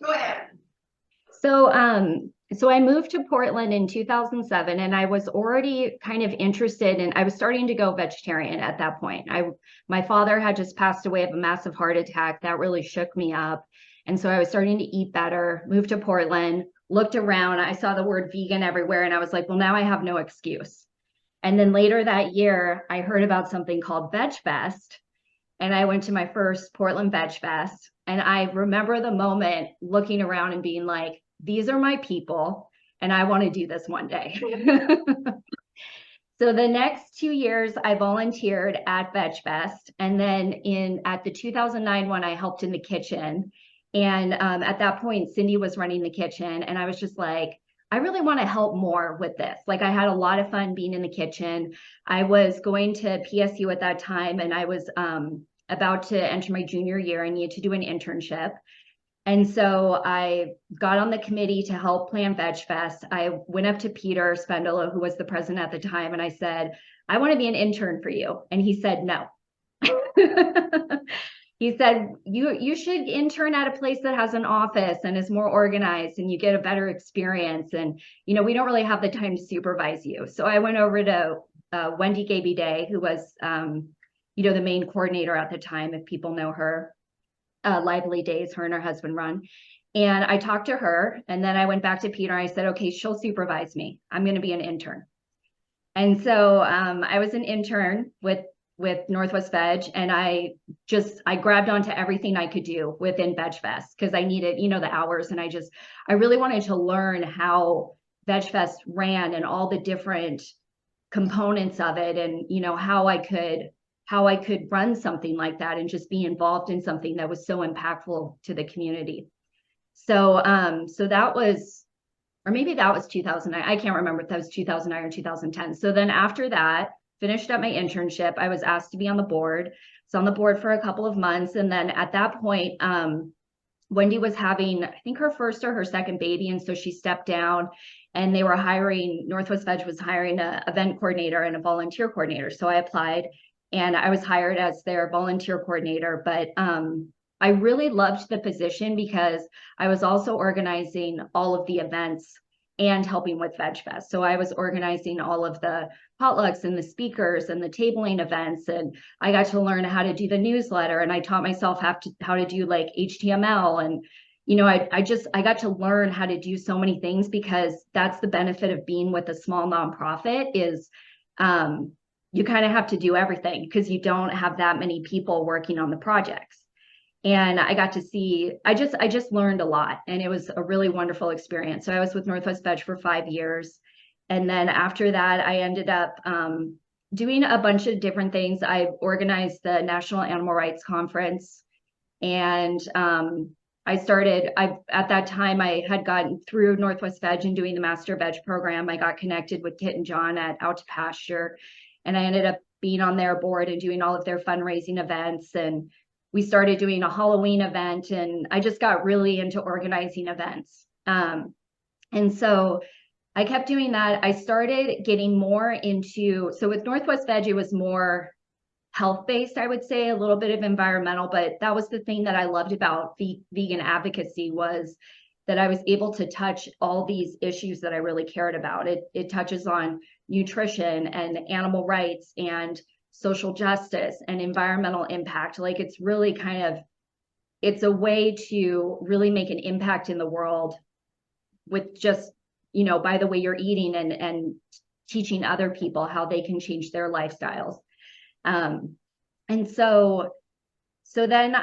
Go ahead. So I moved to Portland in 2007, and I was already kind of interested in, I was starting to go vegetarian at that point. My father had just passed away of a massive heart attack. That really shook me up. And so I was starting to eat better, moved to Portland, looked around, I saw the word vegan everywhere, and I was like, well, now I have no excuse. And then later that year, I heard about something called Veg Fest, and I went to my first Portland Veg Fest. And I remember the moment looking around and being like, these are my people, and I want to do this one day. So the next 2 years, I volunteered at Veg Fest. And then at the 2009 one, I helped in the kitchen. And at that point, Cindy was running the kitchen. And I was just like, I really want to help more with this. Like, I had a lot of fun being in the kitchen. I was going to PSU at that time, and I was about to enter my junior year. I needed to do an internship. And so I got on the committee to help plan Veg Fest. I went up to Peter Spendola, who was the president at the time, and I said, I want to be an intern for you. And he said, no. He said, you should intern at a place that has an office and is more organized, and you get a better experience. And, we don't really have the time to supervise you. So I went over to Wendy Gaby Day, who was, the main coordinator at the time, if people know her. Lively Days, her and her husband run. And I talked to her, and then I went back to Peter. And I said, okay, she'll supervise me. I'm going to be an intern. And so I was an intern with Northwest VEG, and I grabbed onto everything I could do within Veg Fest, because I needed, the hours. And I really wanted to learn how Veg Fest ran and all the different components of it, and, how I could run something like that and just be involved in something that was so impactful to the community. So that was, or maybe that was 2009. I can't remember if that was 2009 or 2010. So then after that, finished up my internship, I was asked to be on the board. So on the board for a couple of months. And then at that point, Wendy was having, I think, her first or her second baby. And so she stepped down, and they were Northwest VEG was hiring an event coordinator and a volunteer coordinator. So I applied, and I was hired as their volunteer coordinator. But I really loved the position because I was also organizing all of the events and helping with Veg Fest. So I was organizing all of the potlucks and the speakers and the tabling events. And I got to learn how to do the newsletter, and I taught myself how to do like HTML. And, I got to learn how to do so many things, because that's the benefit of being with a small nonprofit is, you kind of have to do everything, because you don't have that many people working on the projects. And I got to see, I just learned a lot, and it was a really wonderful experience. So I was with Northwest VEG for 5 years. And then after that, I ended up doing a bunch of different things. I organized the National Animal Rights Conference. And at that time, I had gotten through Northwest VEG and doing the Master Veg program. I got connected with Kit and John at Out to Pasture. And I ended up being on their board and doing all of their fundraising events. And we started doing a Halloween event, and I just got really into organizing events. And so I kept doing that. I started getting more into, so with Northwest VEG, it was more health-based, I would say, a little bit of environmental, but that was the thing that I loved about vegan advocacy, was that I was able to touch all these issues that I really cared about. It touches on nutrition and animal rights and social justice and environmental impact. Like, it's really it's a way to really make an impact in the world with just, by the way you're eating, and teaching other people how they can change their lifestyles. And so then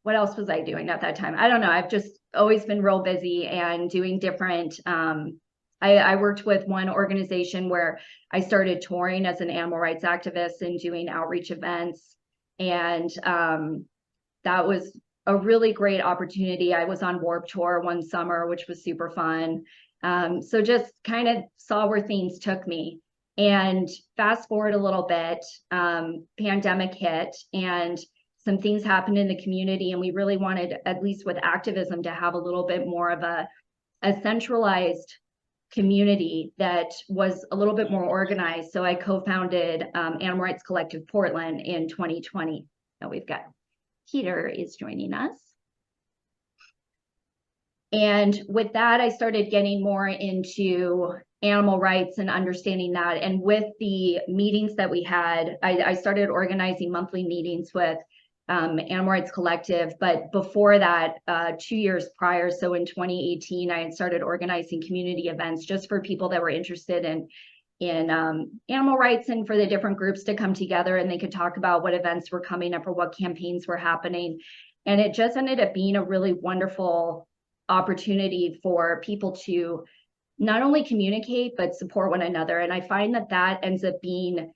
what else was I doing at that time? I don't know. I've just always been real busy and doing different, I worked with one organization where I started touring as an animal rights activist and doing outreach events. And that was a really great opportunity. I was on Warped Tour one summer, which was super fun. So just kind of saw where things took me. And fast forward a little bit, pandemic hit, and some things happened in the community. And we really wanted, at least with activism, to have a little bit more of a centralized community that was a little bit more organized. So I co-founded Animal Rights Collective Portland in 2020. Now we've got Peter is joining us. And with that, I started getting more into animal rights and understanding that. And with the meetings that we had, I started organizing monthly meetings with Animal Rights Collective. But before that, 2 years prior, so in 2018, I had started organizing community events just for people that were interested in animal rights, and for the different groups to come together and they could talk about what events were coming up or what campaigns were happening. And it just ended up being a really wonderful opportunity for people to not only communicate, but support one another. And I find that that ends up being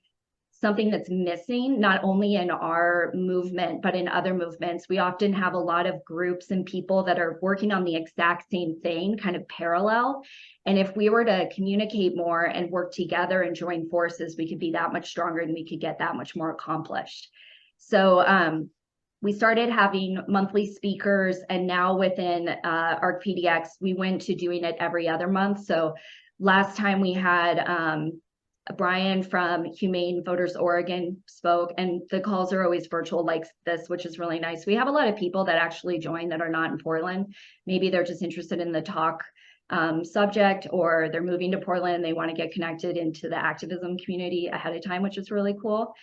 something that's missing, not only in our movement, but in other movements. We often have a lot of groups and people that are working on the exact same thing, kind of parallel. And if we were to communicate more and work together and join forces, we could be that much stronger and we could get that much more accomplished. So we started having monthly speakers, and now within ARC-PDX, we went to doing it every other month. So last time we had Brian from Humane Voters Oregon spoke, and the calls are always virtual like this, which is really nice. We have a lot of people that actually join that are not in Portland. Maybe they're just interested in the talk subject, or they're moving to Portland and they want to get connected into the activism community ahead of time, which is really cool.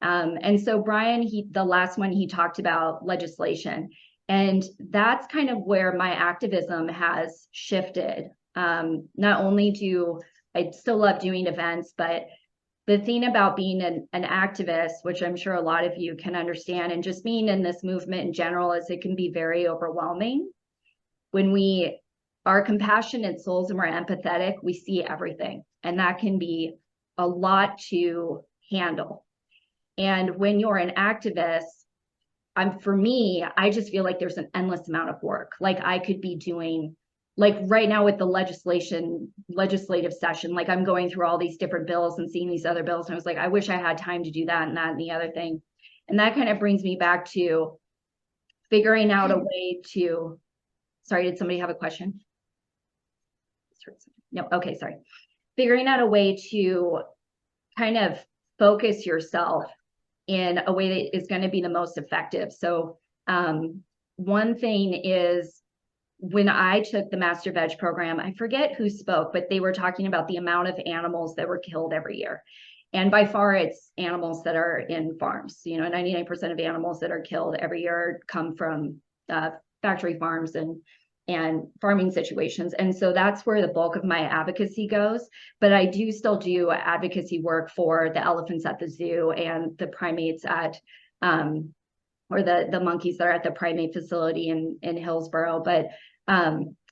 And so Brian, the last one, he talked about legislation, and that's kind of where my activism has shifted. Not only do I still love doing events, but the thing about being an activist, which I'm sure a lot of you can understand, and just being in this movement in general, is it can be very overwhelming. When we are compassionate souls and we're empathetic, we see everything, and that can be a lot to handle. And when you're an activist, for me, I just feel like there's an endless amount of work. Like I could be doing, like right now with the legislative session, like I'm going through all these different bills and seeing these other bills. And I was like, I wish I had time to do that and that and the other thing. And that kind of brings me back to figuring out a way to, sorry, did somebody have a question? No, okay, sorry. Figuring out a way to kind of focus yourself in a way that is going to be the most effective. So one thing is, when I took the Master Veg program, I forget who spoke, but they were talking about the amount of animals that were killed every year. And by far, it's animals that are in farms. 99% of animals that are killed every year come from factory farms and farming situations. And so that's where the bulk of my advocacy goes. But I do still do advocacy work for the elephants at the zoo and the primates at, or the monkeys that are at the primate facility in Hillsborough. But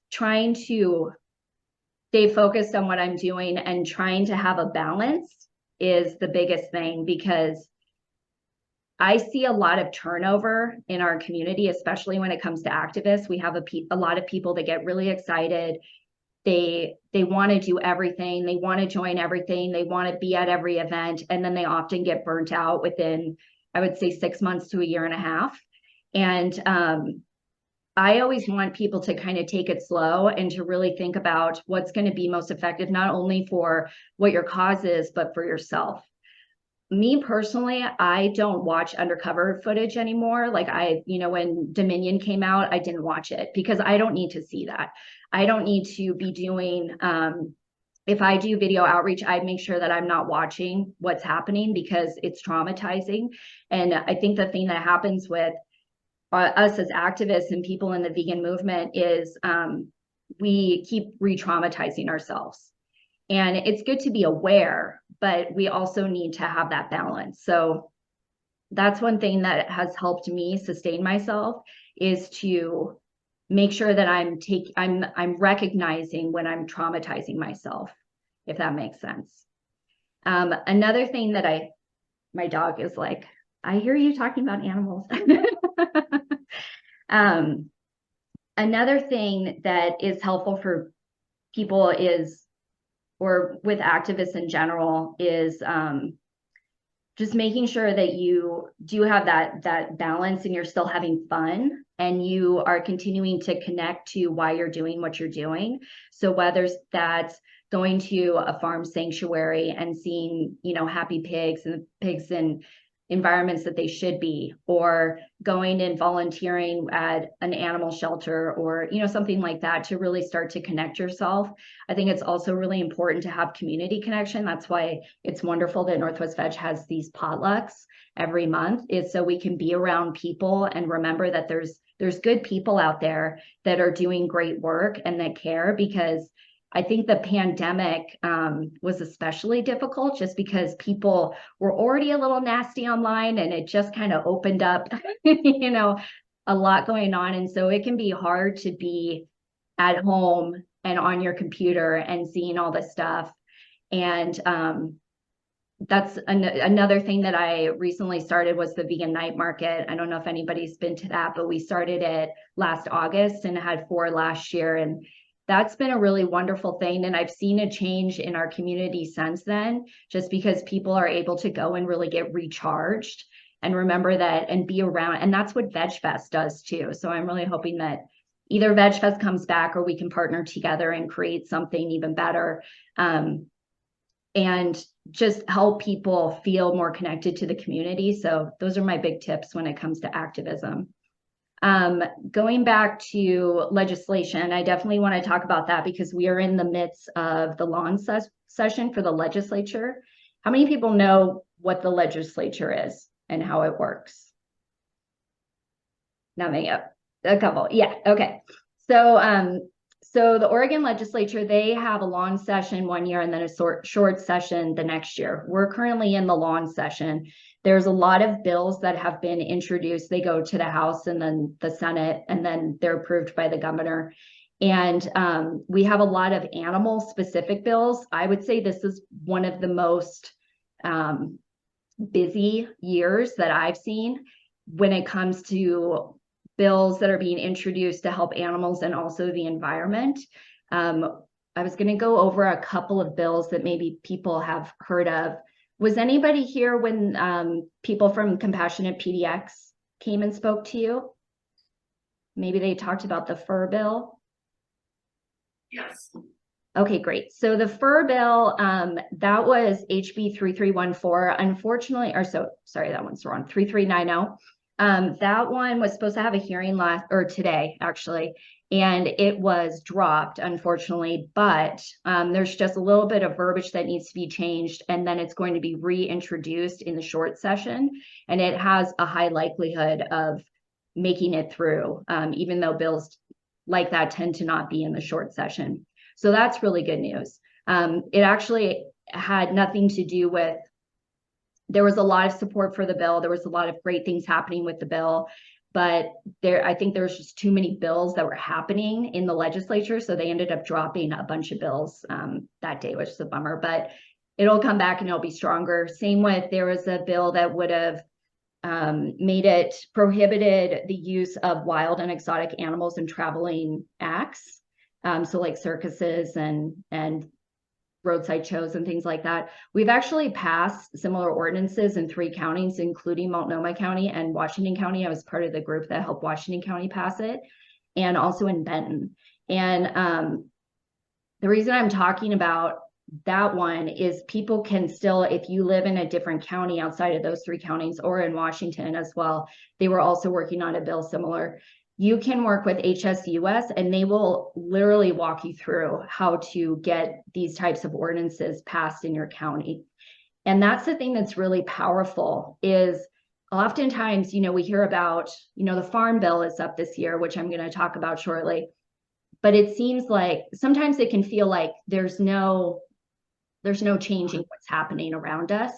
trying to stay focused on what I'm doing and trying to have a balance is the biggest thing, because I see a lot of turnover in our community, especially when it comes to activists. We have a lot of people that get really excited. They want to do everything. They want to join everything. They want to be at every event. And then they often get burnt out within, I would say, 6 months to a year and a half. And I always want people to kind of take it slow and to really think about what's going to be most effective, not only for what your cause is, but for yourself. Me personally, I don't watch undercover footage anymore. Like when Dominion came out, I didn't watch it because I don't need to see that. I don't need to be doing, if I do video outreach, I make sure that I'm not watching what's happening because it's traumatizing. And I think the thing that happens with us as activists and people in the vegan movement is we keep re-traumatizing ourselves. And it's good to be aware, but we also need to have that balance. So that's one thing that has helped me sustain myself, is to make sure that I'm recognizing when I'm traumatizing myself, if that makes sense. Another thing that my dog is like, I hear you talking about animals. Another thing that is helpful for people is, or with activists in general, is just making sure that you do have that balance and you're still having fun and you are continuing to connect to why you're doing what you're doing. So whether that's going to a farm sanctuary and seeing, happy pigs and pigs and environments that they should be, or going and volunteering at an animal shelter, or something like that, to really start to connect yourself. I think it's also really important to have community connection. That's why it's wonderful that Northwest VEG has these potlucks every month, is so we can be around people and remember that there's good people out there that are doing great work and that care. Because I think the pandemic was especially difficult just because people were already a little nasty online, and it just kind of opened up, a lot going on. And so it can be hard to be at home and on your computer and seeing all this stuff. And that's another thing that I recently started, was the vegan night market. I don't know if anybody's been to that, but we started it last August and had 4 last year. And that's been a really wonderful thing. And I've seen a change in our community since then, just because people are able to go and really get recharged and remember that and be around. And that's what Veg Fest does too. So I'm really hoping that either Veg Fest comes back, or we can partner together and create something even better. And just help people feel more connected to the community. So those are my big tips when it comes to activism. Going back to legislation, I definitely want to talk about that, because we are in the midst of the lawn session for the legislature. How many people know what the legislature is and how it works? Not many. A couple. Yeah. Okay. So the Oregon legislature, they have a long session one year and then a short session the next year. We're currently in the long session. There's a lot of bills that have been introduced. They go to the House and then the Senate, and then they're approved by the governor. And we have a lot of animal specific bills. I would say this is one of the most busy years that I've seen when it comes to bills that are being introduced to help animals and also the environment. I was going to go over a couple of bills that maybe people have heard of. Was anybody here when people from Compassionate PDX came and spoke to you? Maybe they talked about the fur bill. Yes. Okay, great. So the fur bill, that was HB 3314. Unfortunately, sorry, that one's wrong, 3390. That one was supposed to have a hearing today, actually, and it was dropped, unfortunately, but there's just a little bit of verbiage that needs to be changed, and then it's going to be reintroduced in the short session, and it has a high likelihood of making it through, even though bills like that tend to not be in the short session. So that's really good news. It actually had nothing to do with, there was a lot of support for the bill. There was a lot of great things happening with the bill, but I think there was just too many bills that were happening in the legislature. So they ended up dropping a bunch of bills that day, which is a bummer, but it'll come back and it'll be stronger. Same with, there was a bill that would have made it prohibited the use of wild and exotic animals in traveling acts. So like circuses and roadside shows and things like that. We've actually passed similar ordinances in 3 counties, including Multnomah County and Washington County. I was part of the group that helped Washington County pass it, and also in Benton. And the reason I'm talking about that one is people can still, if you live in a different county outside of those 3 counties, or in Washington as well, they were also working on a bill similar. You can work with HSUS and they will literally walk you through how to get these types of ordinances passed in your county. And that's the thing that's really powerful, is oftentimes, we hear about, the farm bill is up this year, which I'm going to talk about shortly. But it seems like sometimes it can feel like there's no changing what's happening around us.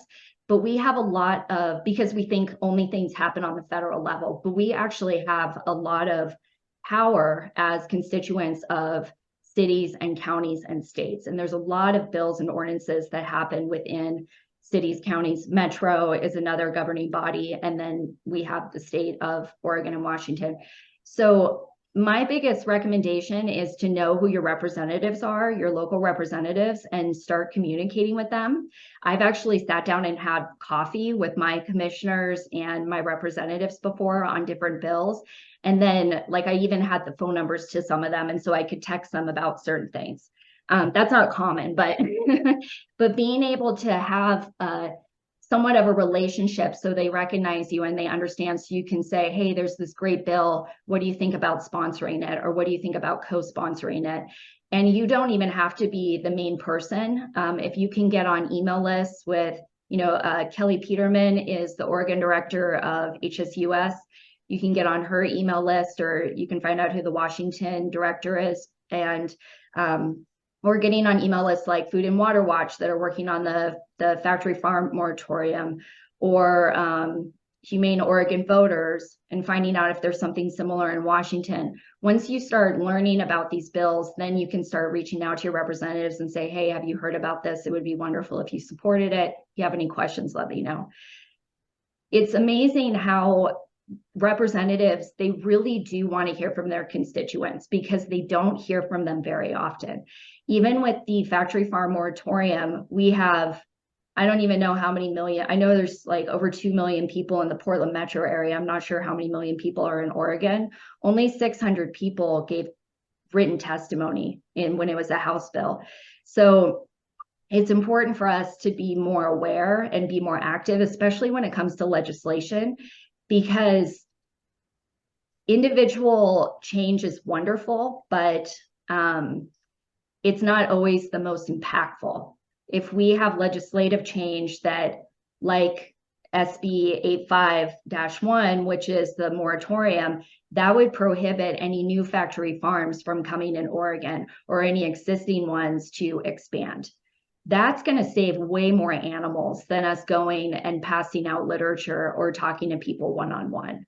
But we have a lot of, because we think only things happen on the federal level, but we actually have a lot of power as constituents of cities and counties and states. And there's a lot of bills and ordinances that happen within cities, counties. Metro is another governing body. And then we have the state of Oregon and Washington. So my biggest recommendation is to know who your representatives are, your local representatives, and start communicating with them. I've actually sat down and had coffee with my commissioners and my representatives before on different bills. And then I even had the phone numbers to some of them. And so I could text them about certain things. That's not common, but, but being able to have somewhat of a relationship, so they recognize you and they understand, so you can say, hey, there's this great bill, what do you think about sponsoring it, or what do you think about co-sponsoring it? And you don't even have to be the main person. If you can get on email lists with, Kelly Peterman is the Oregon director of HSUS. You can get on her email list, or you can find out who the Washington director is. And we're getting on email lists like Food and Water Watch that are working on the factory farm moratorium, or Humane Oregon Voters, and finding out if there's something similar in Washington. Once you start learning about these bills, then you can start reaching out to your representatives and say, hey, have you heard about this? It would be wonderful if you supported it. If you have any questions, let me know. It's amazing how representatives, they really do want to hear from their constituents, because they don't hear from them very often. Even with the factory farm moratorium, we have, I don't even know how many million, I know there's like over 2 million people in the Portland metro area. I'm not sure how many million people are in Oregon. Only 600 people gave written testimony when it was a House bill. So it's important for us to be more aware and be more active, especially when it comes to legislation, because individual change is wonderful, but it's not always the most impactful. If we have legislative change that, like SB 85-1, which is the moratorium, that would prohibit any new factory farms from coming in Oregon, or any existing ones to expand. That's going to save way more animals than us going and passing out literature or talking to people one-on-one.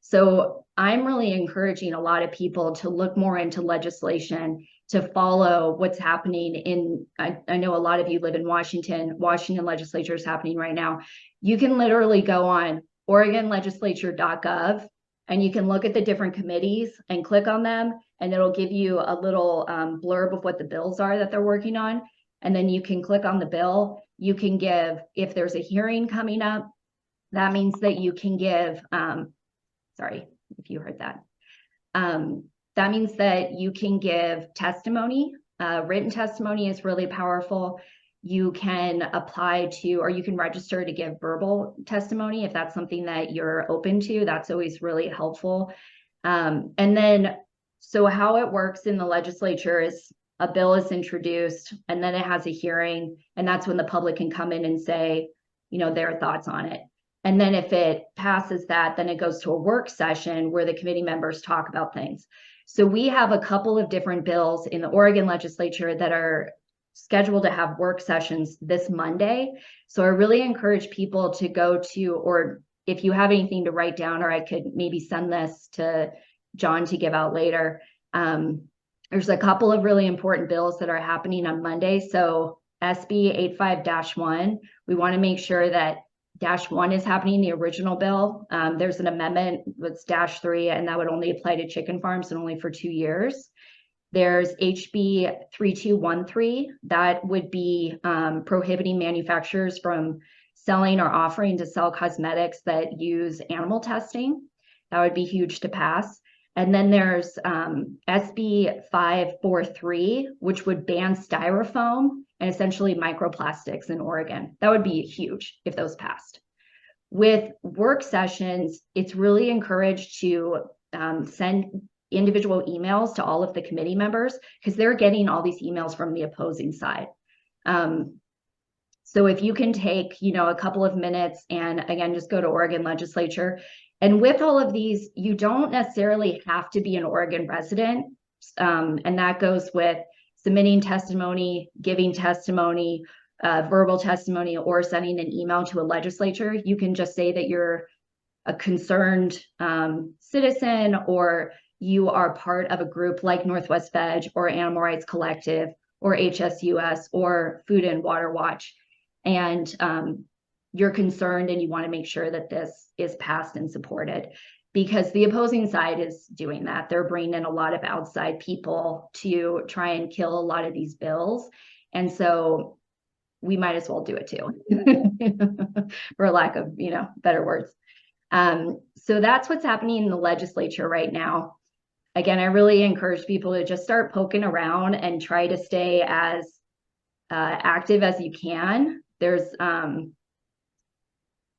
So I'm really encouraging a lot of people to look more into legislation, to follow what's happening in, I know a lot of you live in Washington. Washington legislature is happening right now. You can literally go on oregonlegislature.gov and you can look at the different committees and click on them, and it'll give you a little blurb of what the bills are that they're working on. And then you can click on the bill. You can give, if there's a hearing coming up, that means that you can give, sorry if you heard that. That means that you can give testimony. Written testimony is really powerful. You can apply to, or you can register to give verbal testimony if that's something that you're open to. That's always really helpful. And then, so how it works in the legislature is a bill is introduced, and then it has a hearing, and that's when the public can come in and say, their thoughts on it. And then if it passes that, then it goes to a work session where the committee members talk about things. So we have a couple of different bills in the Oregon legislature that are scheduled to have work sessions this Monday. So I really encourage people to go to, or if you have anything to write down, or I could maybe send this to John to give out later. There's a couple of really important bills that are happening on Monday. So SB 85-1, we want to make sure that -1 is happening, the original bill. There's an amendment that's -3, and that would only apply to chicken farms and only for 2 years. There's HB 3213, that would be prohibiting manufacturers from selling or offering to sell cosmetics that use animal testing. That would be huge to pass. And then there's SB 543, which would ban styrofoam and essentially microplastics in Oregon. That would be huge if those passed. With work sessions, it's really encouraged to send individual emails to all of the committee members, because they're getting all these emails from the opposing side. So if you can take, a couple of minutes and again, just go to Oregon legislature. And with all of these, you don't necessarily have to be an Oregon resident. And that goes with submitting testimony, giving testimony, verbal testimony, or sending an email to a legislature. You can just say that you're a concerned citizen, or you are part of a group like Northwest VEG or Animal Rights Collective or HSUS or Food and Water Watch. And you're concerned and you want to make sure that this is passed and supported, because the opposing side is doing that. They're bringing in a lot of outside people to try and kill a lot of these bills. And so we might as well do it too, for lack of, better words. So that's what's happening in the legislature right now. Again, I really encourage people to just start poking around and try to stay as active as you can. There's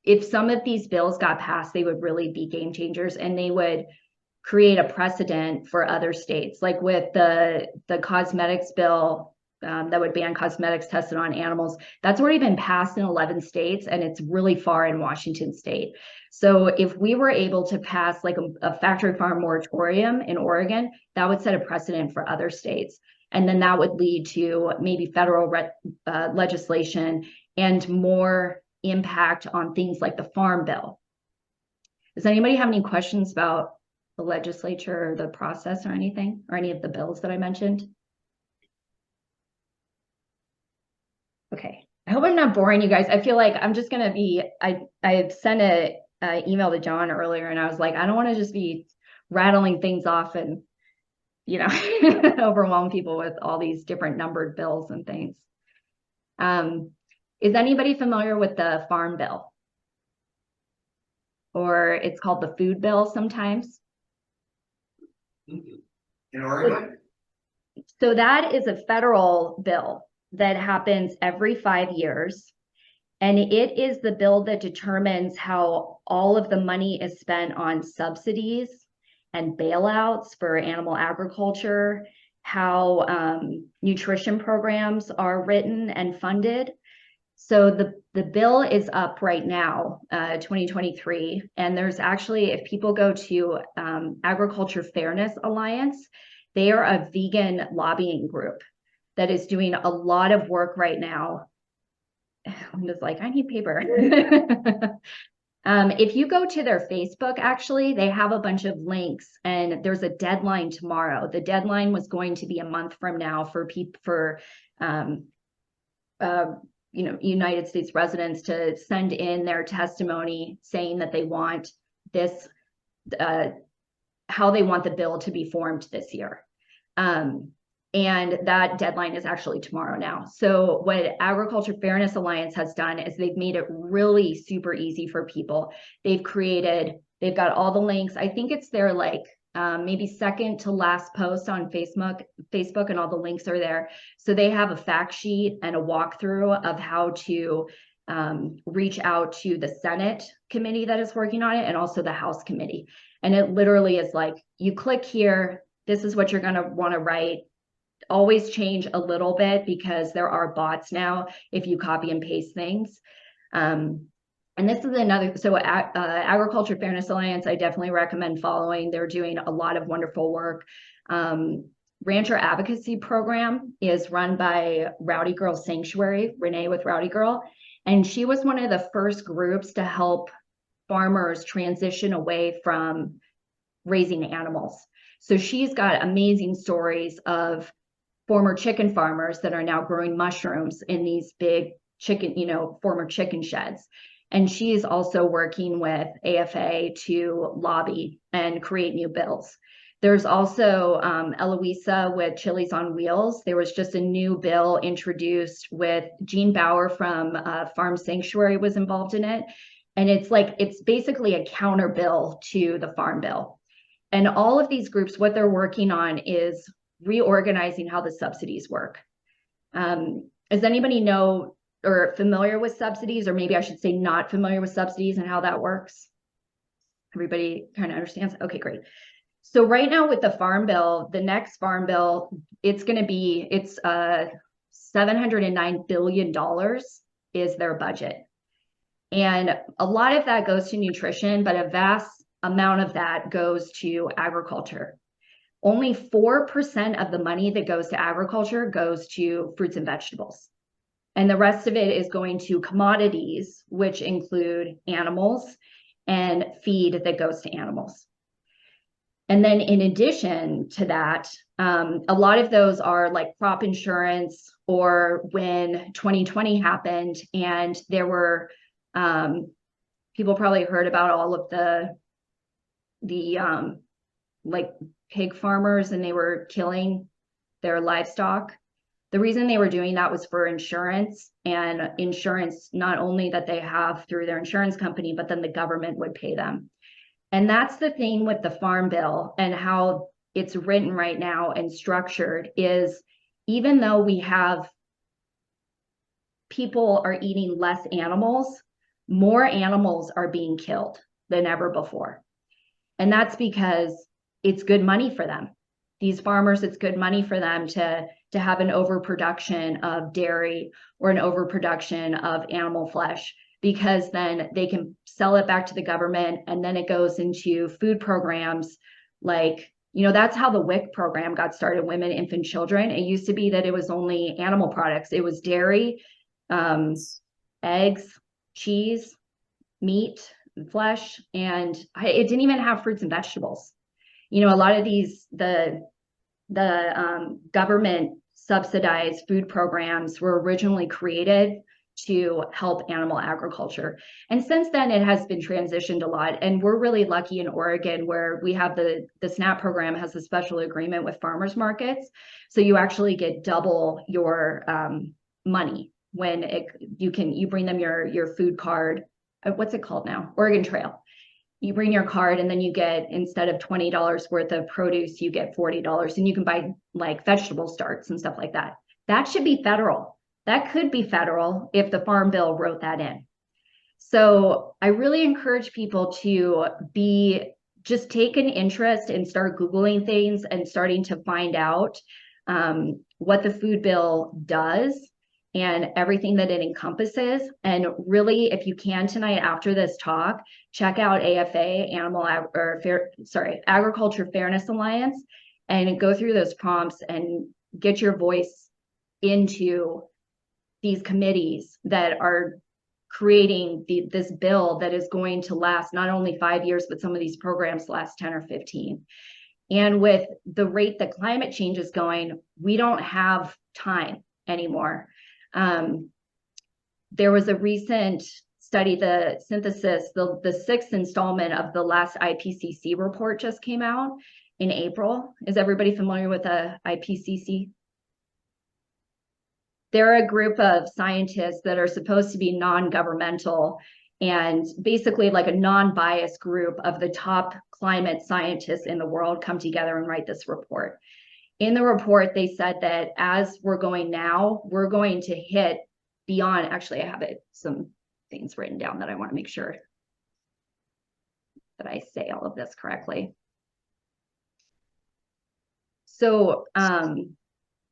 if some of these bills got passed, they would really be game changers, and they would create a precedent for other states, like with the cosmetics bill that would ban cosmetics tested on animals. That's already been passed in 11 states, and it's really far in Washington state. So if we were able to pass like a factory farm moratorium in Oregon, that would set a precedent for other states. And then that would lead to maybe federal legislation and more impact on things like the Farm Bill. Does anybody have any questions about the legislature or the process or anything, or any of the bills that I mentioned? Okay, I hope I'm not boring you guys. I feel like I'm just gonna be, I sent a email to John earlier, and I was like, I don't want to just be rattling things off and, you know, overwhelm people with all these different numbered bills and things. Is anybody familiar with the Farm Bill? Or it's called the Food Bill sometimes. In Oregon? So that is a federal bill that happens every 5 years. And it is the bill that determines how all of the money is spent on subsidies and bailouts for animal agriculture, how nutrition programs are written and funded. So the bill is up right now, 2023, and there's actually, if people go to Agriculture Fairness Alliance, they are a vegan lobbying group that is doing a lot of work right now. I'm just like, I need paper. If you go to their Facebook, actually, they have a bunch of links, and there's a deadline tomorrow. The deadline was going to be a month from now for you know, United States residents to send in their testimony saying that they want this, how they want the bill to be formed this year. And that deadline is actually tomorrow now. So what Agriculture Fairness Alliance has done is they've made it really super easy for people. They've got all the links. I think it's their like maybe second to last post on Facebook, and all the links are there. So they have a fact sheet and a walkthrough of how to reach out to the Senate committee that is working on it, and also the House committee. And it literally is like, you click here, this is what you're going to want to write. Always change a little bit, because there are bots now if you copy and paste things. And this is another, so Agriculture Fairness Alliance, I definitely recommend following. They're doing a lot of wonderful work. Rancher Advocacy Program is run by Rowdy Girl Sanctuary, Renee with Rowdy Girl. And she was one of the first groups to help farmers transition away from raising animals. So she's got amazing stories of former chicken farmers that are now growing mushrooms in these big chicken, you know, former chicken sheds. And she is also working with AFA to lobby and create new bills. There's also Eloisa with Chilies on Wheels. There was just a new bill introduced with Gene Bauer from Farm Sanctuary was involved in it. And it's basically a counter bill to the Farm Bill. And all of these groups, what they're working on is reorganizing how the subsidies work. Does anybody know or familiar with subsidies, or maybe I should say not familiar with subsidies and how that works? Everybody kind of understands? Okay, great. So right now with the Farm Bill, the next Farm Bill, it's $709 billion is their budget. And a lot of that goes to nutrition, but a vast amount of that goes to agriculture. Only 4% of the money that goes to agriculture goes to fruits and vegetables. And the rest of it is going to commodities, which include animals and feed that goes to animals. And then in addition to that, a lot of those are like crop insurance, or when 2020 happened and there were, people probably heard about all of the like pig farmers, and they were killing their livestock. The reason they were doing that was for insurance, and insurance not only that they have through their insurance company, but then the government would pay them. And that's the thing with the Farm Bill and how it's written right now and structured is, even though we have people are eating less animals, more animals are being killed than ever before. And that's because it's good money for them. These farmers, it's good money for them to have an overproduction of dairy or an overproduction of animal flesh, because then they can sell it back to the government, and then it goes into food programs like, you know, that's how the WIC program got started, women, infant, children. It used to be that it was only animal products. It was dairy, eggs, cheese, meat, flesh, and it didn't even have fruits and vegetables. You know, a lot of these, the government subsidized food programs were originally created to help animal agriculture. And since then, it has been transitioned a lot. And we're really lucky in Oregon, where we have the SNAP program has a special agreement with farmers markets. So you actually get double your money when you bring them your food card. What's it called now? Oregon Trail. You bring your card, and then you get, instead of $20 worth of produce, you get $40, and you can buy like vegetable starts and stuff like that. That should be federal. That could be federal if the Farm Bill wrote that in. So I really encourage people to just take an interest and start Googling things and starting to find out what the food bill does and everything that it encompasses. And really, if you can tonight after this talk, check out AFA, Agriculture Fairness Alliance, and go through those prompts and get your voice into these committees that are creating this bill that is going to last not only 5 years, but some of these programs last 10 or 15. And with the rate that climate change is going, we don't have time anymore. There was a recent study, the synthesis, the sixth installment of the last IPCC report just came out in April. Is everybody familiar with the IPCC? They're a group of scientists that are supposed to be non-governmental and basically like a non-biased group of the top climate scientists in the world come together and write this report. In the report, they said that as we're going now, we're going to hit beyond, actually I have some things written down that I want to make sure that I say all of this correctly. So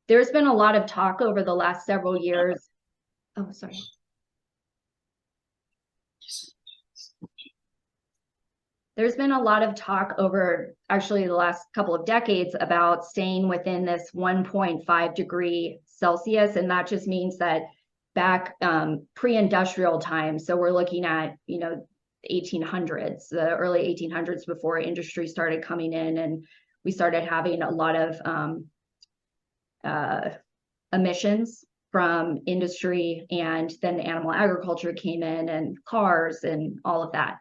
there's been a lot of talk over the last several years. Oh, sorry. There's been a lot of talk over actually the last couple of decades about staying within this 1.5 degree Celsius. And that just means that back pre-industrial times. So we're looking at, 1800s, the early 1800s, before industry started coming in and we started having a lot of emissions from industry, and then animal agriculture came in and cars and all of that.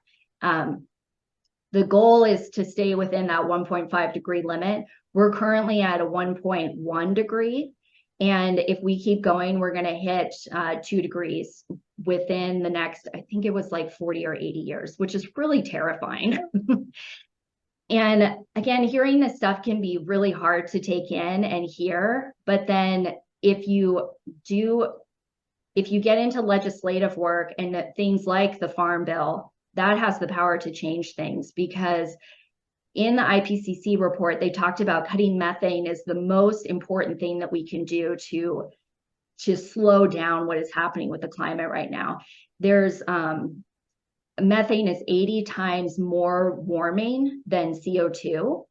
The goal is to stay within that 1.5 degree limit. We're currently at a 1.1 degree. And if we keep going, we're going to hit 2 degrees within the next, I think it was like 40 or 80 years, which is really terrifying. And again, hearing this stuff can be really hard to take in and hear. But then if you get into legislative work and things like the Farm Bill, that has the power to change things, because in the IPCC report, they talked about cutting methane is the most important thing that we can do to slow down what is happening with the climate right now. There's methane is 80 times more warming than CO2.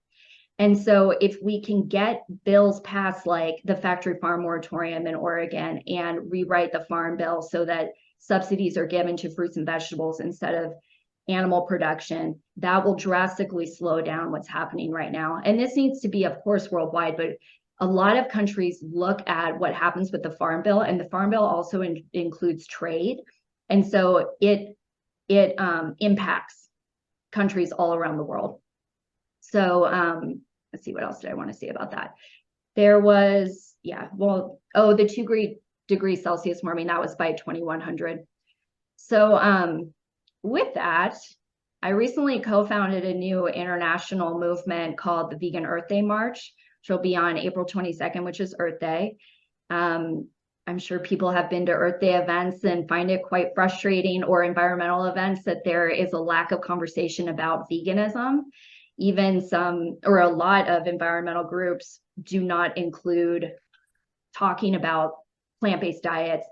And so if we can get bills passed like the factory farm moratorium in Oregon and rewrite the Farm Bill so that subsidies are given to fruits and vegetables instead of animal production, that will drastically slow down what's happening right now. And this needs to be, of course, worldwide, but a lot of countries look at what happens with the Farm Bill, and the Farm Bill also includes trade. And so it impacts countries all around the world. So let's see, what else did I want to say about that? There was, the 2 degrees Celsius warming, that was by 2100. So with that, I recently co-founded a new international movement called the Vegan Earth Day March, which will be on April 22nd, which is Earth Day. I'm sure people have been to Earth Day events and find it quite frustrating, or environmental events, that there is a lack of conversation about veganism. Even some, or a lot of environmental groups do not include talking about plant-based diets.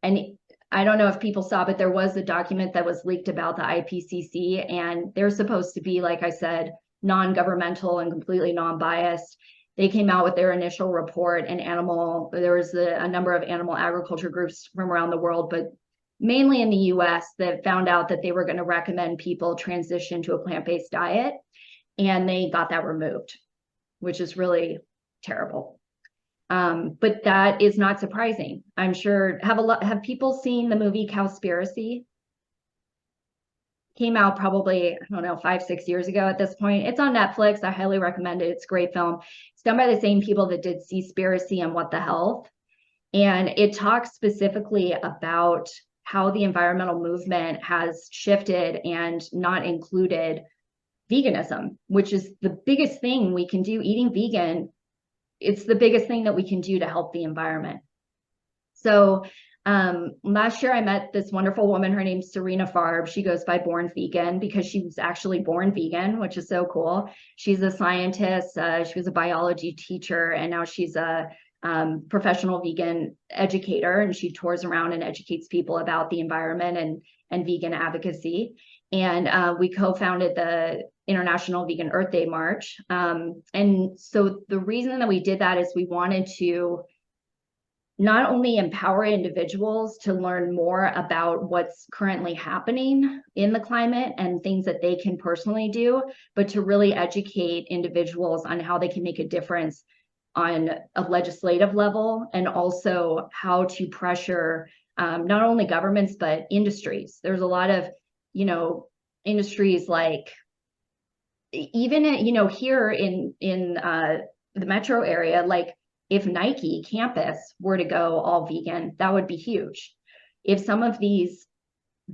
And I don't know if people saw, but there was a document that was leaked about the IPCC, and they're supposed to be, like I said, non-governmental and completely non-biased. They came out with their initial report, and there was a number of animal agriculture groups from around the world, but mainly in the US, that found out that they were going to recommend people transition to a plant-based diet, and they got that removed, which is really terrible. But that is not surprising. I'm sure, have people seen the movie Cowspiracy? Came out probably, I don't know, 5-6 years ago at this point. It's on Netflix. I highly recommend it. It's a great film. It's done by the same people that did Seaspiracy and What the Health. And it talks specifically about how the environmental movement has shifted and not included veganism, which is the biggest thing we can do. Eating vegan, it's the biggest thing that we can do to help the environment. So last year I met this wonderful woman. Her name's Serena Farb. She goes by Born Vegan because she was actually born vegan, which is so cool. She's a scientist. She was a biology teacher, and now she's a professional vegan educator, and she tours around and educates people about the environment and vegan advocacy. And we co-founded the International Vegan Earth Day March. And so the reason that we did that is we wanted to not only empower individuals to learn more about what's currently happening in the climate and things that they can personally do, but to really educate individuals on how they can make a difference on a legislative level, and also how to pressure not only governments, but industries. There's a lot of, industries like, even, here in the metro area, like, if Nike campus were to go all vegan, that would be huge. If some of these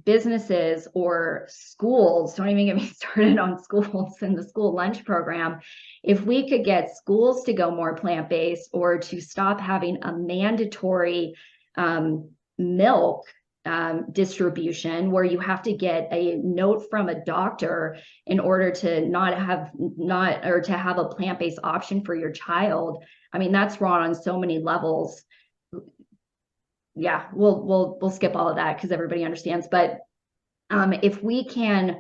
businesses or schools, don't even get me started on schools and the school lunch program, if we could get schools to go more plant-based, or to stop having a mandatory milk distribution where you have to get a note from a doctor in order to to have a plant-based option for your child. I mean, that's wrong on so many levels. Yeah, we'll skip all of that because everybody understands. But if we can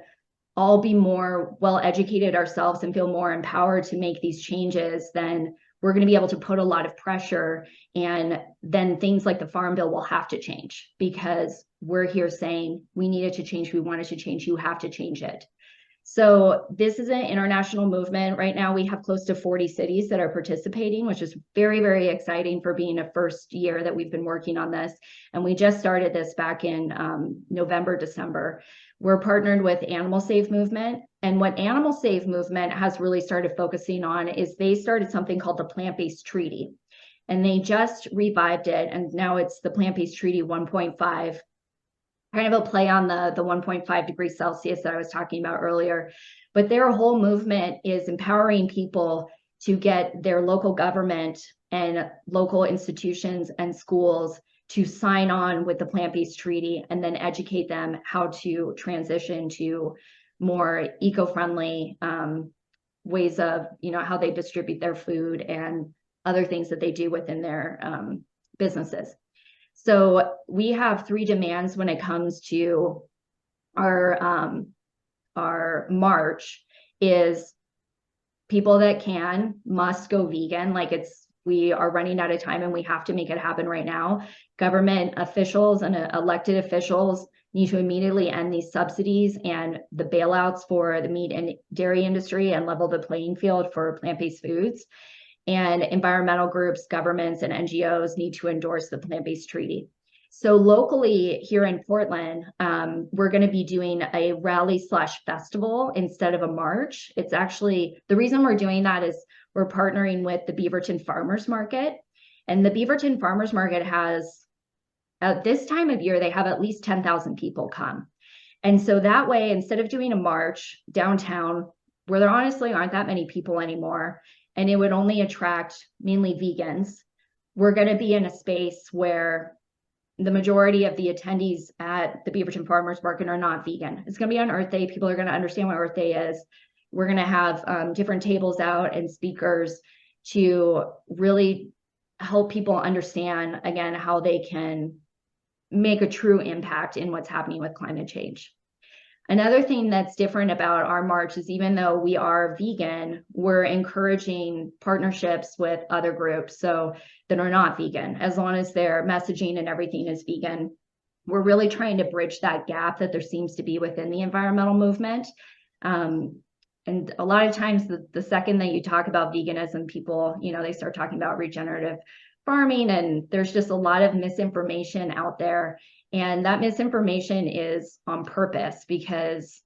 all be more well educated ourselves and feel more empowered to make these changes, then we're going to be able to put a lot of pressure, and then things like the Farm Bill will have to change, because we're here saying we need it to change, we want it to change, you have to change it. So this is an international movement. Right now we have close to 40 cities that are participating, which is very, very exciting for being a first year that we've been working on this. And we just started this back in November, December. We're partnered with Animal Save Movement. And what Animal Save Movement has really started focusing on is they started something called the Plant-Based Treaty. And they just revived it. And now it's the Plant-Based Treaty 1.5. Kind of a play on the 1.5 degrees Celsius that I was talking about earlier. But their whole movement is empowering people to get their local government and local institutions and schools to sign on with the plant-based treaty, and then educate them how to transition to more eco-friendly ways of, how they distribute their food and other things that they do within their businesses. So we have 3 demands when it comes to our march. Is people that must go vegan. Like, we are running out of time and we have to make it happen right now. Government officials and elected officials need to immediately end these subsidies and the bailouts for the meat and dairy industry, and level the playing field for plant-based foods. And environmental groups, governments, and NGOs need to endorse the plant-based treaty. So locally here in Portland, we're going to be doing a rally/festival instead of a march. It's actually, the reason we're doing that is we're partnering with the Beaverton Farmers Market. And the Beaverton Farmers Market has, at this time of year, they have at least 10,000 people come. And so that way, instead of doing a march downtown, where there honestly aren't that many people anymore, and it would only attract mainly vegans, we're going to be in a space where the majority of the attendees at the Beaverton Farmers Market are not vegan. It's going to be on Earth Day. People are going to understand what Earth Day is. We're going to have different tables out and speakers to really help people understand, again, how they can make a true impact in what's happening with climate change. Another thing that's different about our march is even though we are vegan, we're encouraging partnerships with other groups that are not vegan, as long as their messaging and everything is vegan. We're really trying to bridge that gap that there seems to be within the environmental movement. And a lot of times the second that you talk about veganism, people, they start talking about regenerative farming, and there's just a lot of misinformation out there. And that misinformation is on purpose because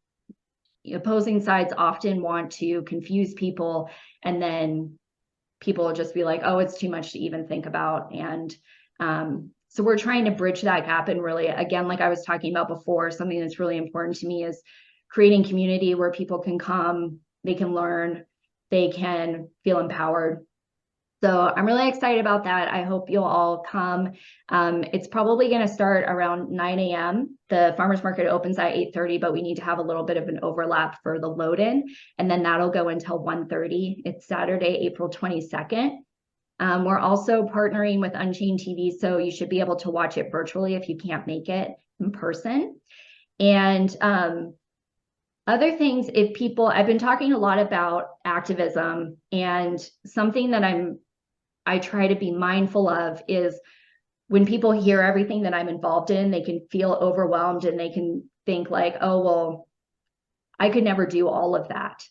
opposing sides often want to confuse people, and then people will just be like, oh, it's too much to even think about. And so we're trying to bridge that gap. And really, again, like I was talking about before, something that's really important to me is creating community where people can come, they can learn, they can feel empowered. So I'm really excited about that. I hope you'll all come. It's probably going to start around 9 a.m. The farmers market opens at 8:30, but we need to have a little bit of an overlap for the load-in, and then that'll go until 1:30. It's Saturday, April 22nd. We're also partnering with Unchained TV, so you should be able to watch it virtually if you can't make it in person. And other things, I've been talking a lot about activism, and something that I try to be mindful of is when people hear everything that I'm involved in, they can feel overwhelmed and they can think like, oh, well, I could never do all of that.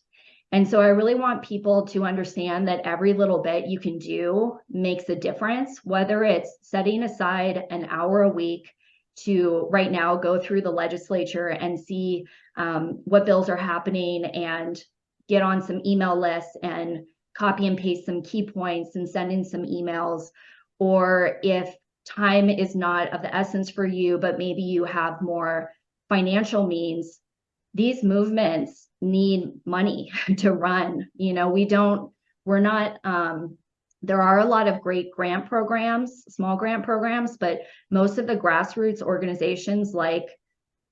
And so I really want people to understand that every little bit you can do makes a difference, whether it's setting aside an hour a week to right now go through the legislature and see what bills are happening and get on some email lists and copy and paste some key points and send in some emails. Or if time is not of the essence for you, but maybe you have more financial means, these movements need money to run. There are a lot of great grant programs, small grant programs, but most of the grassroots organizations like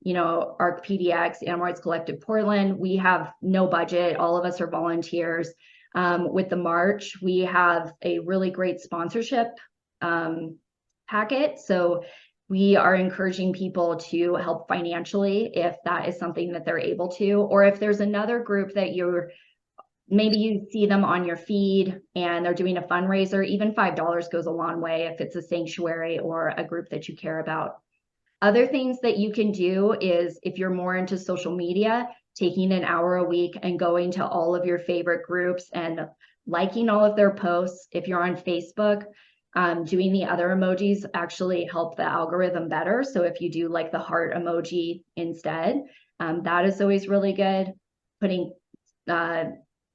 ARC-PDX, Animal Rights Collective Portland, we have no budget. All of us are volunteers. With the March, we have a really great sponsorship packet. So we are encouraging people to help financially if that is something that they're able to, or if there's another group that maybe you see them on your feed and they're doing a fundraiser, even $5 goes a long way if it's a sanctuary or a group that you care about. Other things that you can do is, if you're more into social media, taking an hour a week and going to all of your favorite groups and liking all of their posts. If you're on Facebook, doing the other emojis actually help the algorithm better. So if you do like the heart emoji instead, that is always really good.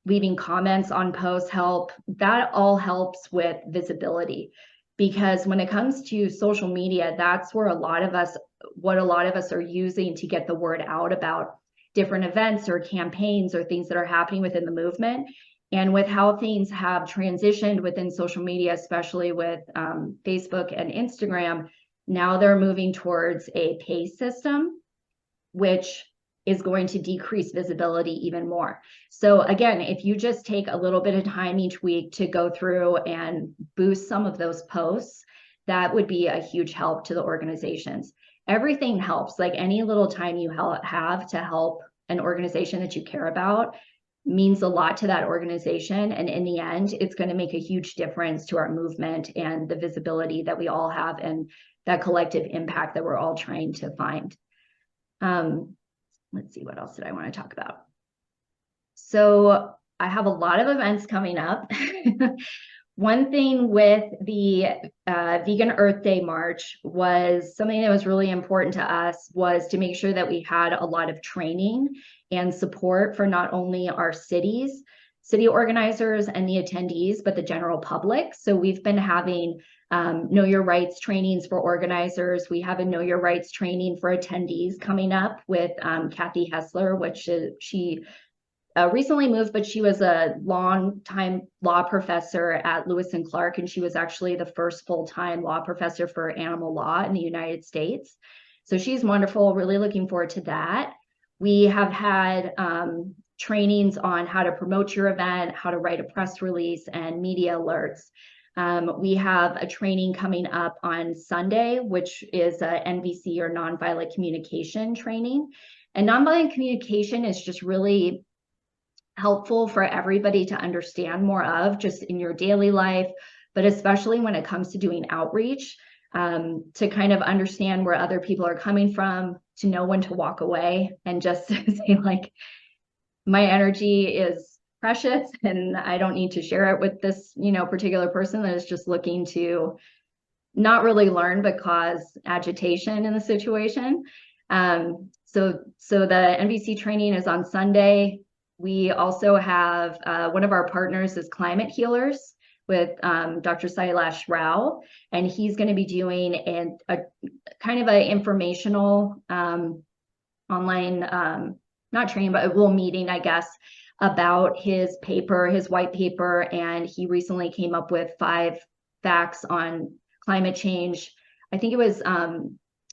Leaving comments on posts help. That all helps with visibility, because when it comes to social media, that's where a lot of us are using to get the word out about different events or campaigns or things that are happening within the movement. And with how things have transitioned within social media, especially with Facebook and Instagram, now they're moving towards a pay system, which is going to decrease visibility even more. So again, if you just take a little bit of time each week to go through and boost some of those posts, that would be a huge help to the organizations. Everything helps. Like any little time you have to help an organization that you care about means a lot to that organization. And in the end, it's going to make a huge difference to our movement and the visibility that we all have and that collective impact that we're all trying to find. Let's see, what else did I want to talk about? So I have a lot of events coming up. One thing with the Vegan Earth Day March was something that was really important to us was to make sure that we had a lot of training and support for not only our city organizers and the attendees, but the general public. So we've been having Know Your Rights trainings for organizers. We have a Know Your Rights training for attendees coming up with Kathy Hessler, which she recently moved, but she was a long-time law professor at Lewis and Clark, and she was actually the first full-time law professor for animal law in the United States. So she's wonderful, really looking forward to that. We have had trainings on how to promote your event, how to write a press release, and media alerts. We have a training coming up on Sunday, which is a NVC or nonviolent communication training. And nonviolent communication is just really helpful for everybody to understand more of just in your daily life, but especially when it comes to doing outreach, to kind of understand where other people are coming from, to know when to walk away and just say like, my energy is precious and I don't need to share it with this, particular person that is just looking to not really learn, but cause agitation in the situation. So the NVC training is on Sunday. We also have one of our partners is Climate Healers with Dr. Sailesh Rao, and he's going to be doing a kind of an informational online, not training, but a little meeting, I guess, about his paper, his white paper, and he recently came up with 5 facts on climate change. I think it was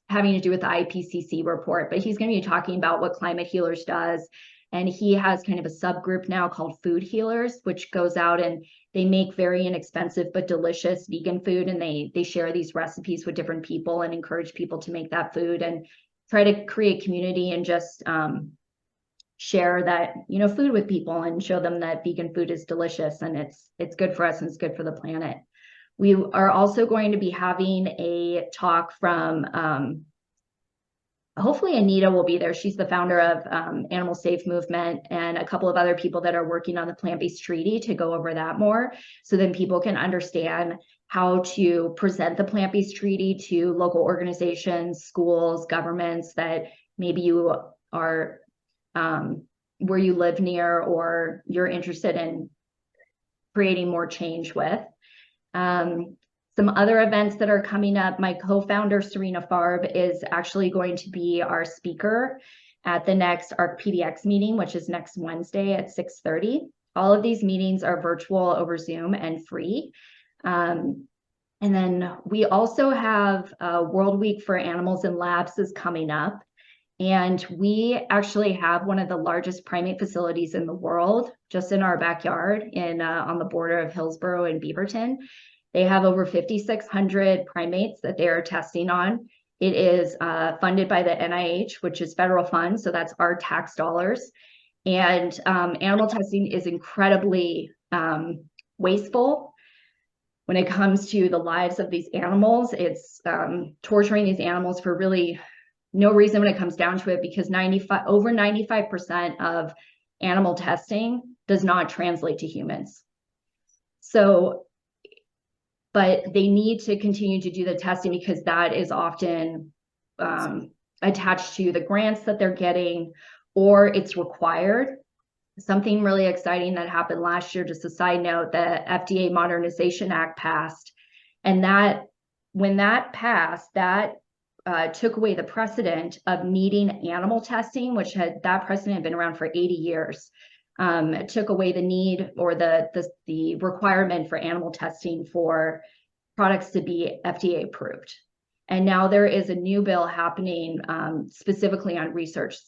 having to do with the IPCC report, but he's going to be talking about what Climate Healers does. And he has kind of a subgroup now called Food Healers, which goes out and they make very inexpensive but delicious vegan food, and they share these recipes with different people and encourage people to make that food and try to create community and just share that food with people and show them that vegan food is delicious and it's good for us and it's good for the planet. We are also going to be having a talk from hopefully Anita will be there. She's the founder of Animal Safe Movement, and a couple of other people that are working on the plant-based treaty to go over that more, so then people can understand how to present the plant-based treaty to local organizations, schools, governments that maybe you are where you live near or you're interested in creating more change with. Some other events that are coming up, my co-founder, Serena Farb, is actually going to be our speaker at the next ARC-PDX meeting, which is next Wednesday at 6:30. All of these meetings are virtual over Zoom and free. And then we also have World Week for Animals in Labs is coming up. And we actually have one of the largest primate facilities in the world, just in our backyard on the border of Hillsborough and Beaverton. They have over 5,600 primates that they are testing on. It is funded by the NIH, which is federal funds, so that's our tax dollars. And animal testing is incredibly wasteful when it comes to the lives of these animals. It's torturing these animals for really no reason when it comes down to it, because over 95% of animal testing does not translate to humans. So, but they need to continue to do the testing because that is often attached to the grants that they're getting, or it's required. Something really exciting that happened last year, just a side note, the FDA Modernization Act passed. And when that passed, that took away the precedent of needing animal testing, which that precedent had been around for 80 years. It took away the need or the requirement for animal testing for products to be FDA approved. And now there is a new bill happening specifically on research.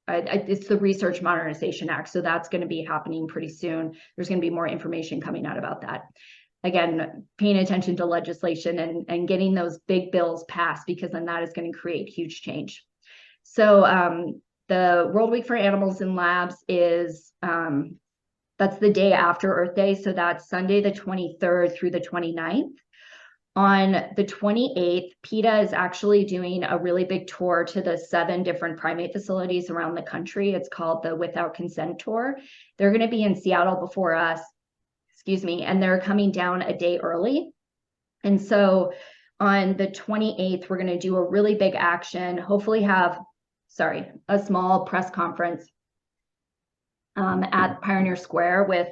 It's the Research Modernization Act. So that's going to be happening pretty soon. There's going to be more information coming out about that. Again, paying attention to legislation and getting those big bills passed, because then that is going to create huge change. So the World Week for Animals in Labs is, that's the day after Earth Day. So that's Sunday, the 23rd through the 29th. On the 28th, PETA is actually doing a really big tour to the 7 different primate facilities around the country. It's called the Without Consent Tour. They're going to be in Seattle before us, and they're coming down a day early. And so on the 28th, we're going to do a really big action, hopefully have, a small press conference at Pioneer Square with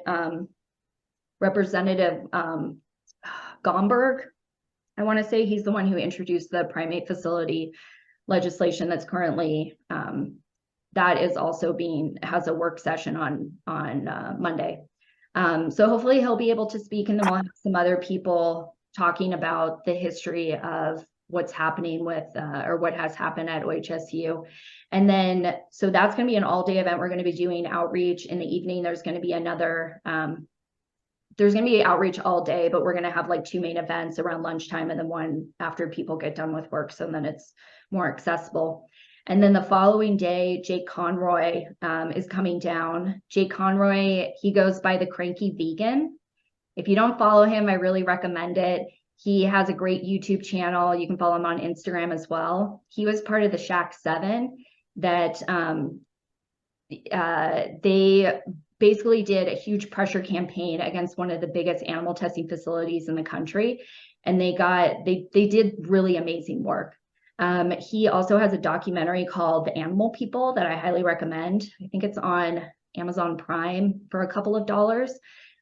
Representative Gomberg. I want to say he's the one who introduced the primate facility legislation that's currently that is also has a work session on Monday. So hopefully he'll be able to speak, and then we'll have some other people talking about the history of what's happening with or what has happened at OHSU. And then, so that's going to be an all-day event. We're going to be doing outreach in the evening. There's going to be another, there's going to be outreach all day, but we're going to have like 2 main events around lunchtime and then one after people get done with work. So then it's more accessible. And then the following day, Jake Conroy is coming down. Jake Conroy, he goes by the Cranky Vegan. If you don't follow him, I really recommend it. He has a great YouTube channel. You can follow him on Instagram as well. He was part of the Shack 7 that they basically did a huge pressure campaign against one of the biggest animal testing facilities in the country. And they did really amazing work. He also has a documentary called The Animal People that I highly recommend. I think it's on Amazon Prime for a couple of dollars.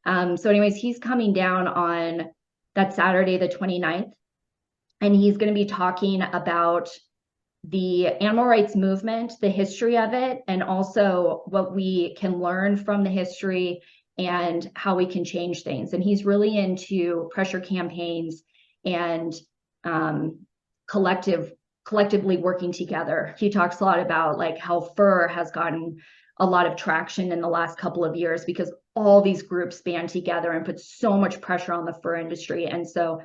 So anyways, he's coming down on that Saturday, the 29th, and he's going to be talking about the animal rights movement, the history of it, and also what we can learn from the history and how we can change things. And he's really into pressure campaigns and collectively working together. He talks a lot about like how fur has gotten a lot of traction in the last couple of years because all these groups band together and put so much pressure on the fur industry. And so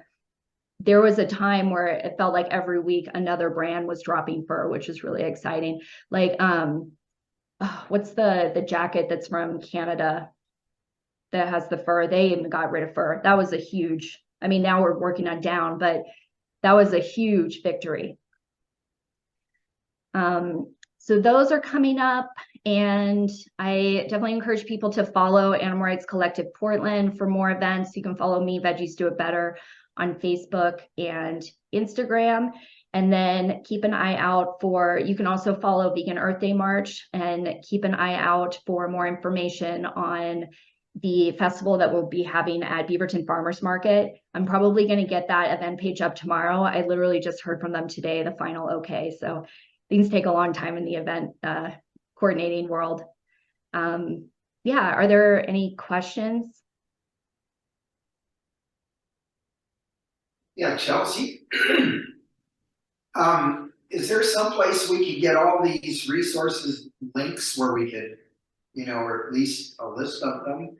there was a time where it felt like every week another brand was dropping fur, which is really exciting. Like, what's the jacket that's from Canada that has the fur? They even got rid of fur. That was a huge, I mean, now we're working on down, but that was a huge victory. So those are coming up, and I definitely encourage people to follow Animal Rights Collective Portland for more events. You can follow me, Veggies Do It Better, on Facebook and Instagram. And then keep an eye out you can also follow Vegan Earth Day March, and keep an eye out for more information on the festival that we'll be having at Beaverton Farmers Market. I'm probably going to get that event page up tomorrow. I literally just heard from them today, the final okay. So things take a long time in the event coordinating world. Yeah, are there any questions? Yeah, Chelsea. Is there some place we could get all these resources links where we could, or at least a list of them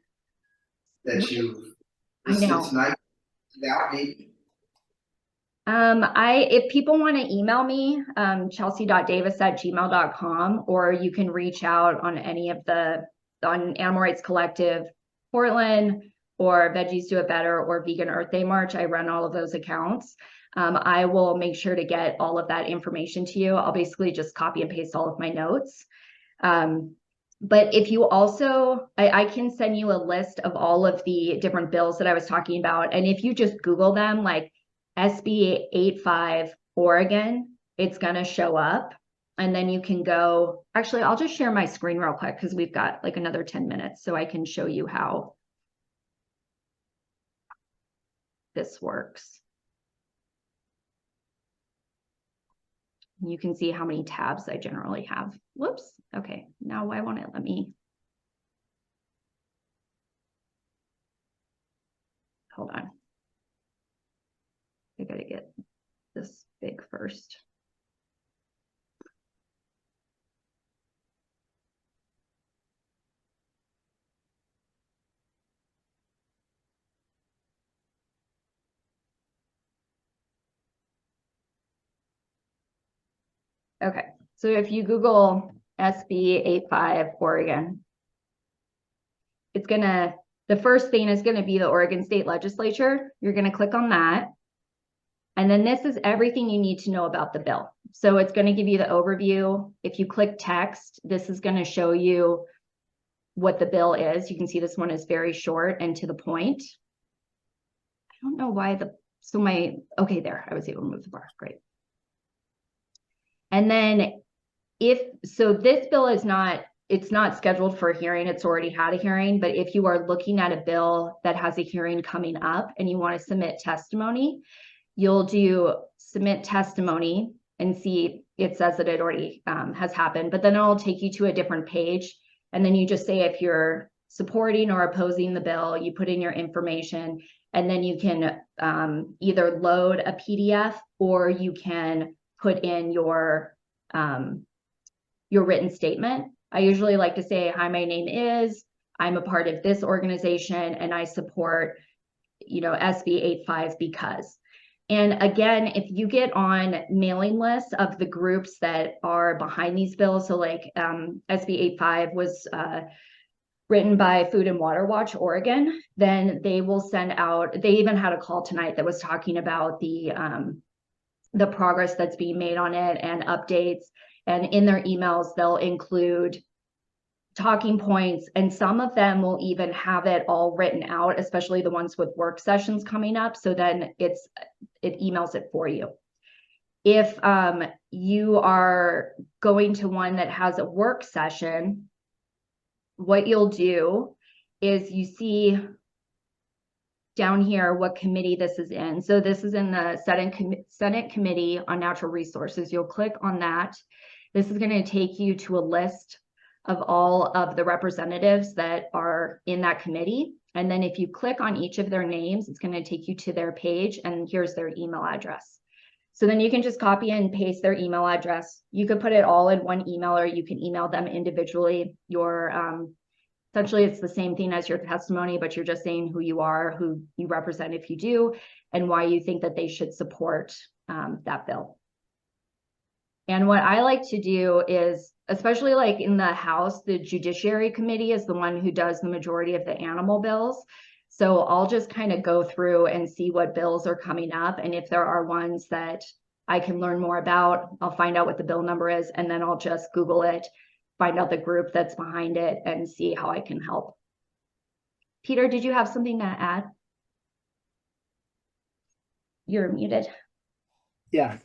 that you listed tonight? That maybe. If people want to email me, chelsea.davis@gmail.com, or you can reach out on any of on Animal Rights Collective Portland, or Veggies Do It Better, or Vegan Earth Day March. I run all of those accounts. I will make sure to get all of that information to you. I'll basically just copy and paste all of my notes. But if you also, I can send you a list of all of the different bills that I was talking about. And if you just Google them, like SB 85 Oregon, it's going to show up. And then you can go, actually, I'll just share my screen real quick because we've got like another 10 minutes so I can show you how this works. You can see how many tabs I generally have. Whoops. Okay. Now why won't it let me? Hold on. I gotta get this big first. Okay, so if you Google SB 85 Oregon, it's gonna, the first thing is gonna be the Oregon State Legislature. You're gonna click on that. And then this is everything you need to know about the bill. So it's gonna give you the overview. If you click text, this is gonna show you what the bill is. You can see this one is very short and to the point. I don't know why okay, there, I was able to move the bar, great. And then this bill is it's not scheduled for a hearing, it's already had a hearing, but if you are looking at a bill that has a hearing coming up and you want to submit testimony, you'll do submit testimony, and see, it says that it already has happened, but then it'll take you to a different page. And then you just say if you're supporting or opposing the bill, you put in your information, and then you can either load a PDF or you can put in your written statement. I usually like to say, hi, my name is, I'm a part of this organization and I support, SB 85 because. And again, if you get on mailing lists of the groups that are behind these bills, so like SB 85 was written by Food and Water Watch Oregon, then they will send out, they even had a call tonight that was talking about the progress that's being made on it and updates. And in their emails, they'll include talking points, and some of them will even have it all written out, especially the ones with work sessions coming up. So then it emails it for you. If you are going to one that has a work session, what you'll do is you see down here what committee this is in. So this is in the Senate Committee on Natural Resources. You'll click on that. This is going to take you to a list of all of the representatives that are in that committee. And then if you click on each of their names, it's going to take you to their page, and here's their email address. So then you can just copy and paste their email address. You could put it all in one email, or you can email them individually. Essentially, it's the same thing as your testimony, but you're just saying who you are, who you represent if you do, and why you think that they should support that bill. And what I like to do is, especially like in the House, the Judiciary Committee is the one who does the majority of the animal bills. So I'll just kind of go through and see what bills are coming up. And if there are ones that I can learn more about, I'll find out what the bill number is, and then I'll just Google it, find out the group that's behind it, and see how I can help. Peter, did you have something to add? You're muted. Yeah.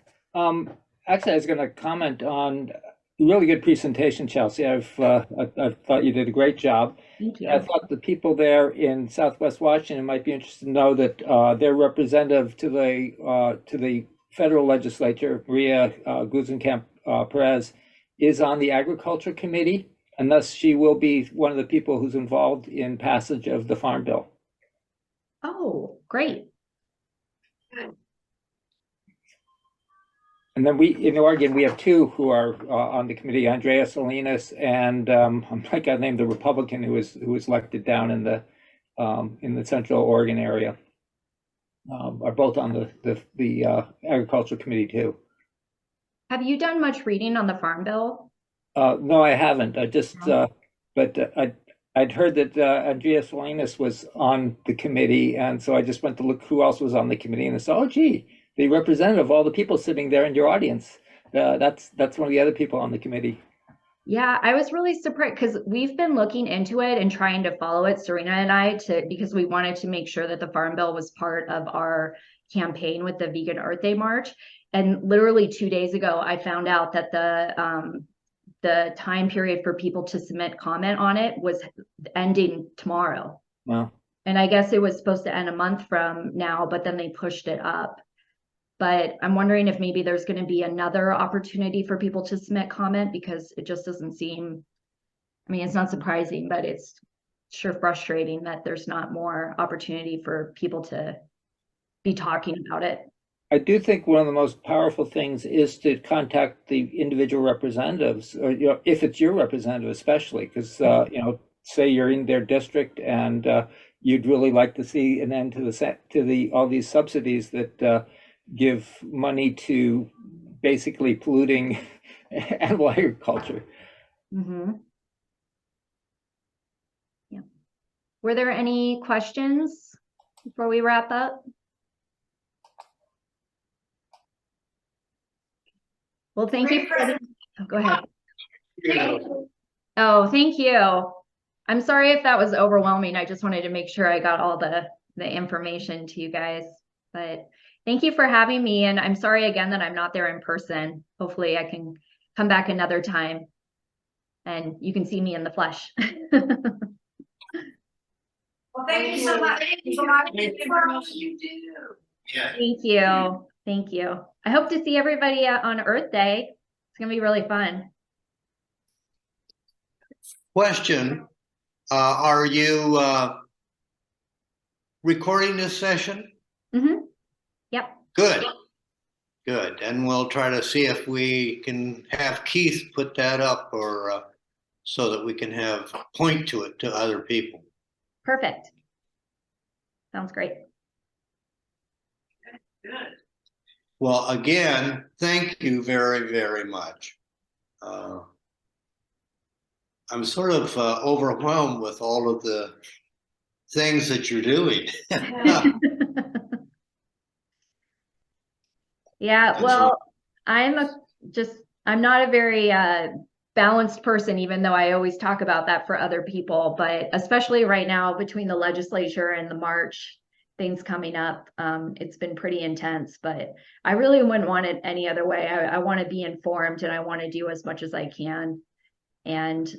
Actually, I was going to comment on really good presentation, Chelsea. I thought you did a great job. Thank you. I thought the people there in Southwest Washington might be interested to know that their representative to the federal legislature, Maria Glusenkamp Perez, is on the Agriculture Committee, and thus she will be one of the people who's involved in passage of the Farm Bill. Oh, great. And then in Oregon, we have two who are on the committee, Andrea Salinas and I got named the Republican who was elected down in the Central Oregon area. Are both on the Agriculture Committee too. Have you done much reading on the Farm Bill? No, I haven't. I just, but I'd heard that Andrea Salinas was on the committee, and so I just went to look who else was on the committee, and I saw, oh, gee, the representative of all the people sitting there in your audience. That's one of the other people on the committee. Yeah, I was really surprised because we've been looking into it and trying to follow it, Serena and I, because we wanted to make sure that the Farm Bill was part of our campaign with the Vegan Earth Day March. And literally 2 days ago, I found out that the time period for people to submit comment on it was ending tomorrow. Wow. And I guess it was supposed to end a month from now, but then they pushed it up. But I'm wondering if maybe there's going to be another opportunity for people to submit comment, because it just doesn't seem, I mean, it's not surprising, but it's sure frustrating that there's not more opportunity for people to be talking about it. I do think one of the most powerful things is to contact the individual representatives, or if it's your representative, especially, because say you're in their district and you'd really like to see an end to all these subsidies that give money to basically polluting animal agriculture. Mm-hmm. Yeah. Were there any questions before we wrap up? Well, thank you. Oh, go ahead. Oh, thank you. I'm sorry if that was overwhelming. I just wanted to make sure I got all the information to you guys, but thank you for having me. And I'm sorry again that I'm not there in person. Hopefully I can come back another time and you can see me in the flesh. Well, thank you so much. Thank you for all you do. Yeah. Thank you. Thank you. I hope to see everybody on Earth Day. It's gonna be really fun. Question, are you recording this session? Yep. Good. Good. And we'll try to see if we can have Keith put that up or so that we can have point to it to other people. Perfect. Sounds great. Good. Well, again, thank you very, very much. I'm sort of overwhelmed with all of the things that you're doing. Yeah, well, I'm not a very balanced person, even though I always talk about that for other people, but especially right now between the legislature and the March things coming up, it's been pretty intense, but I really wouldn't want it any other way. I want to be informed and I want to do as much as I can. And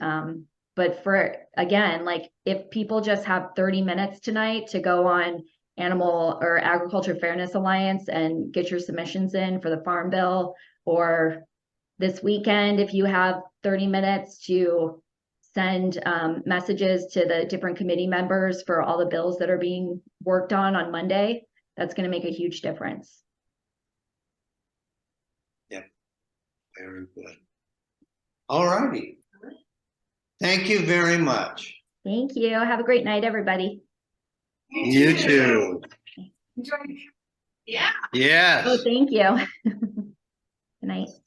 but for again, like if people just have 30 minutes tonight to go on Animal or Agriculture Fairness Alliance and get your submissions in for the Farm Bill, or this weekend, if you have 30 minutes to send messages to the different committee members for all the bills that are being worked on Monday, that's going to make a huge difference. Yeah, very good. All righty. Thank you very much. Thank you. Have a great night, everybody. You too. Enjoy. Yeah. Yes. Oh, thank you.